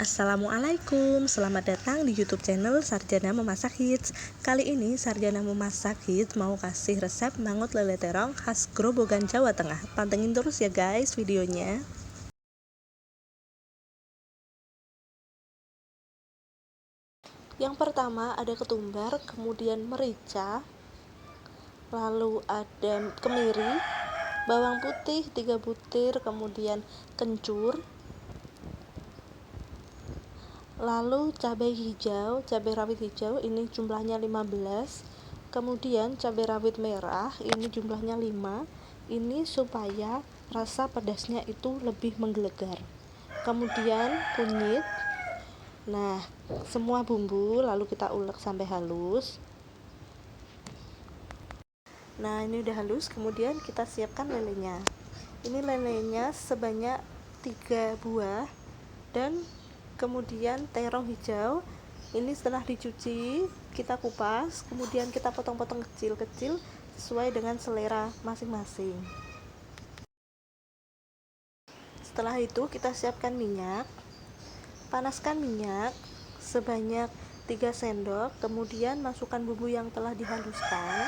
Assalamualaikum, selamat datang di YouTube channel Sarjana Memasak Hits. Kali ini Sarjana Memasak Hits mau kasih resep mangut lele terong khas Grobogan, Jawa Tengah. Pantengin terus ya guys videonya. Yang pertama ada ketumbar, kemudian merica, lalu ada kemiri, bawang putih 3 butir, kemudian kencur, lalu cabai hijau, cabai rawit hijau ini jumlahnya 15, kemudian cabai rawit merah ini jumlahnya 5, ini supaya rasa pedasnya itu lebih menggelegar. Kemudian kunyit. Nah, semua bumbu lalu kita ulek sampai halus. Nah, ini udah halus, kemudian kita siapkan lelenya. Ini lelenya sebanyak 3 buah, dan kemudian terong hijau ini setelah dicuci kita kupas, kemudian kita potong-potong kecil-kecil sesuai dengan selera masing-masing. Setelah itu kita siapkan minyak, panaskan minyak sebanyak 3 sendok, kemudian masukkan bumbu yang telah dihaluskan.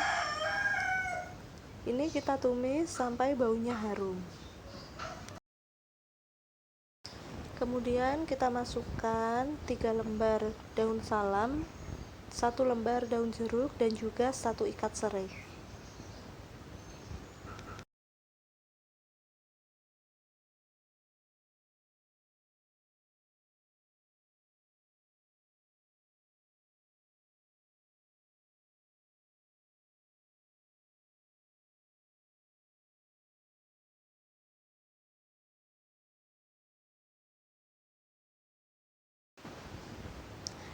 Ini kita tumis sampai baunya harum. Kemudian kita masukkan 3 lembar daun salam, 1 lembar daun jeruk, dan juga 1 ikat serai.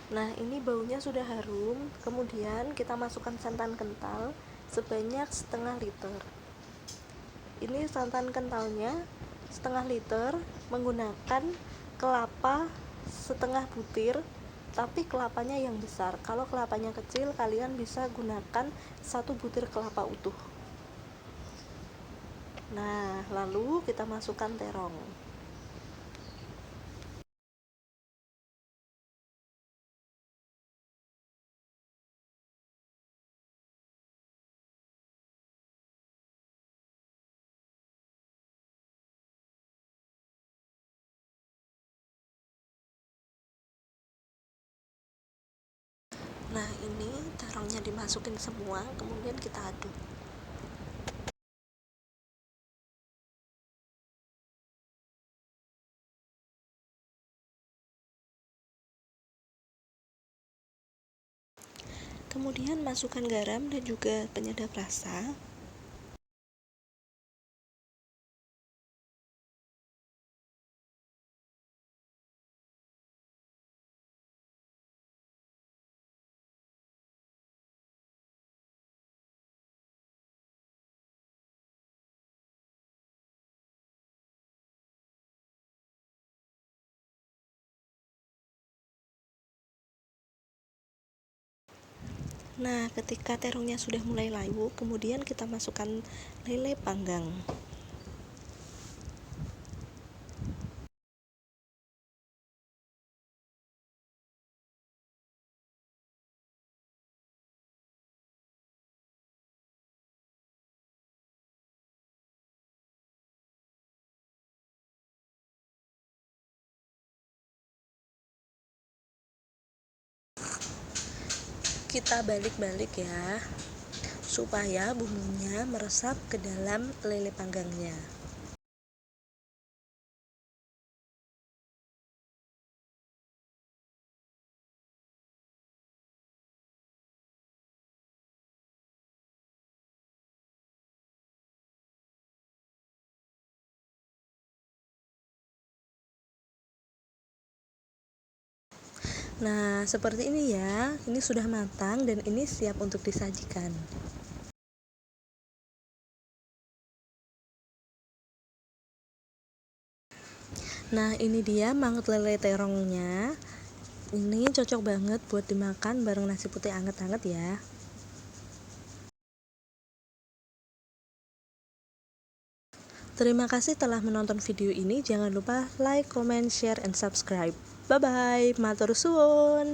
Nah, ini baunya sudah harum. Kemudian kita masukkan santan kental sebanyak setengah liter. Ini santan kentalnya setengah liter, menggunakan kelapa setengah butir, tapi kelapanya yang besar. Kalau kelapanya kecil, kalian bisa gunakan 1 butir kelapa utuh. Nah, lalu kita masukkan terong. Nah, ini terongnya dimasukin semua, kemudian kita aduk. Kemudian masukkan garam dan juga penyedap rasa. Nah, ketika terongnya sudah mulai layu, kemudian kita masukkan lele panggang. Kita balik-balik ya, supaya bumbunya meresap ke dalam lele panggangnya. Nah, seperti ini ya. Ini sudah matang dan ini siap untuk disajikan. Nah, ini dia mangut lele terongnya. Ini cocok banget buat dimakan bareng nasi putih anget-anget ya. Terima kasih telah menonton video ini. Jangan lupa like, comment, share, and subscribe. Bye bye, matur suwun.